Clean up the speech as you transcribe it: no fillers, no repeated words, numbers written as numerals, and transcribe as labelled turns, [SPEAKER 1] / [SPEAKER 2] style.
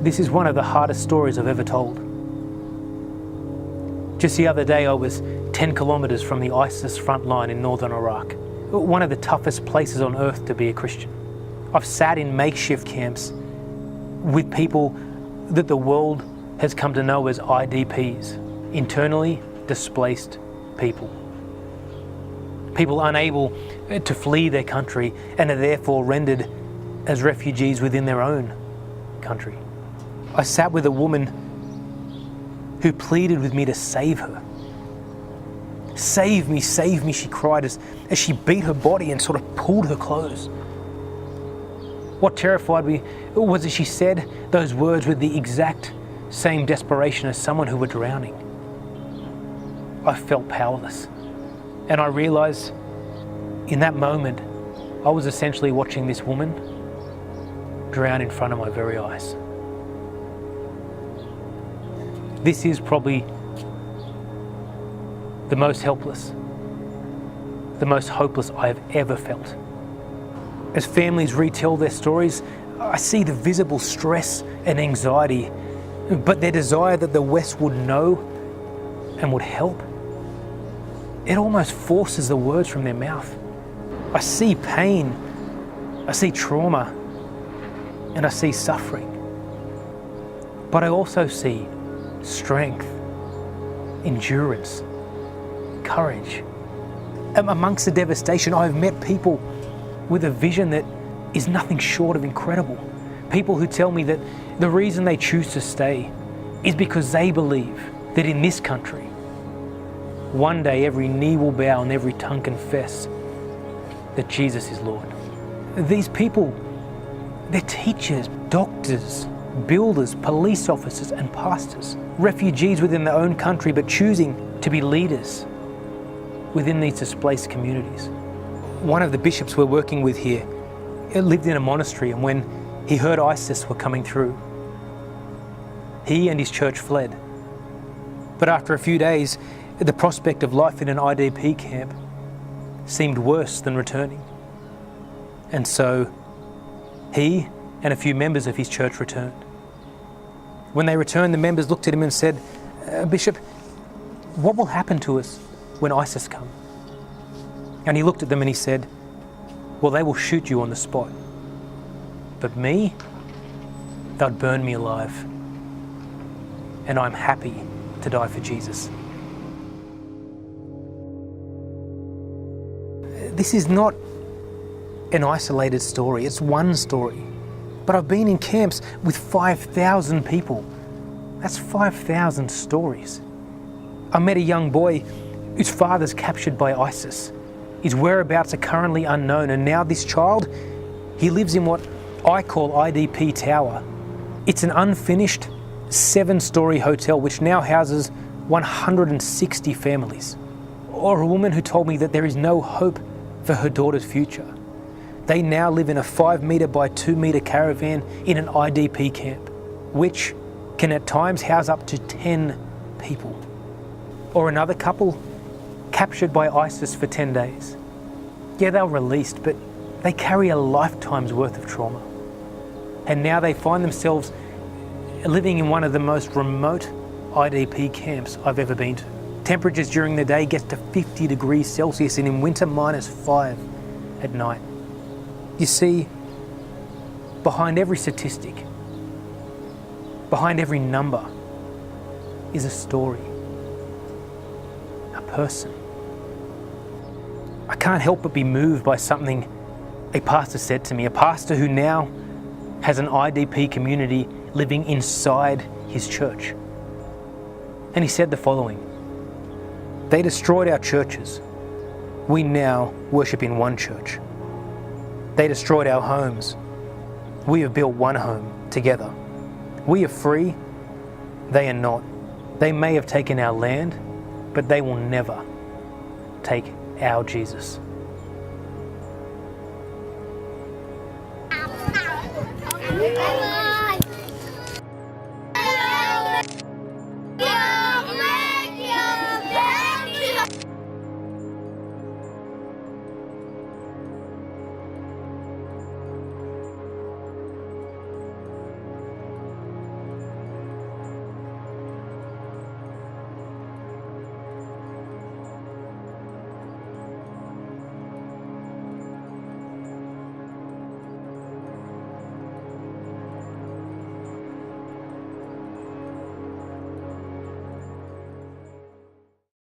[SPEAKER 1] This is one of the hardest stories I've ever told. Just the other day I was 10 kilometers from the ISIS front line in northern Iraq, one of the toughest places on earth to be a Christian. I've sat in makeshift camps with people that the world has come to know as IDPs, internally displaced people. People unable to flee their country and are therefore rendered as refugees within their own country. I sat with a woman who pleaded with me to save her. Save me, she cried as she beat her body and sort of pulled her clothes. What terrified me was that she said those words with the exact same desperation as someone who were drowning. I felt powerless, and I realized in that moment I was essentially watching this woman drown in front of my very eyes. This is probably the most helpless, the most hopeless I have ever felt. As families retell their stories, I see the visible stress and anxiety, but their desire that the West would know and would help, it almost forces the words from their mouth. I see pain, I see trauma, and I see suffering. But I also see strength, endurance, courage. Amongst the devastation, I've met people with a vision that is nothing short of incredible. People who tell me that the reason they choose to stay is because they believe that in this country, one day every knee will bow and every tongue confess that Jesus is Lord. These people, they're teachers, doctors, builders, police officers and pastors, refugees within their own country but choosing to be leaders within these displaced communities. One of the bishops we're working with here lived in a monastery, and when he heard ISIS were coming through, he and his church fled. But after a few days, the prospect of life in an IDP camp seemed worse than returning. And so he and a few members of his church returned. When they returned, the members looked at him and said, "Bishop, what will happen to us when ISIS come?" And he looked at them and he said, "Well, they will shoot you on the spot. But me, they'd burn me alive. And I'm happy to die for Jesus." This is not an isolated story, it's one story. But I've been in camps with 5,000 people. That's 5,000 stories. I met a young boy whose father's captured by ISIS. His whereabouts are currently unknown, and now this child, he lives in what I call IDP Tower. It's an unfinished 7-story hotel which now houses 160 families. Or a woman who told me that there is no hope for her daughter's future. They now live in a 5-metre by 2-metre caravan in an IDP camp, which can at times house up to 10 people. Or another couple captured by ISIS for 10 days. Yeah, they were released, but they carry a lifetime's worth of trauma. And now they find themselves living in one of the most remote IDP camps I've ever been to. Temperatures during the day get to 50 degrees Celsius and in winter -5 at night. You see, behind every statistic, behind every number is a story, a person. I can't help but be moved by something a pastor said to me, a pastor who now has an IDP community living inside his church. And he said the following: "They destroyed our churches. We now worship in one church. They destroyed our homes. We have built one home together. We are free. They are not. They may have taken our land, but they will never take our Jesus."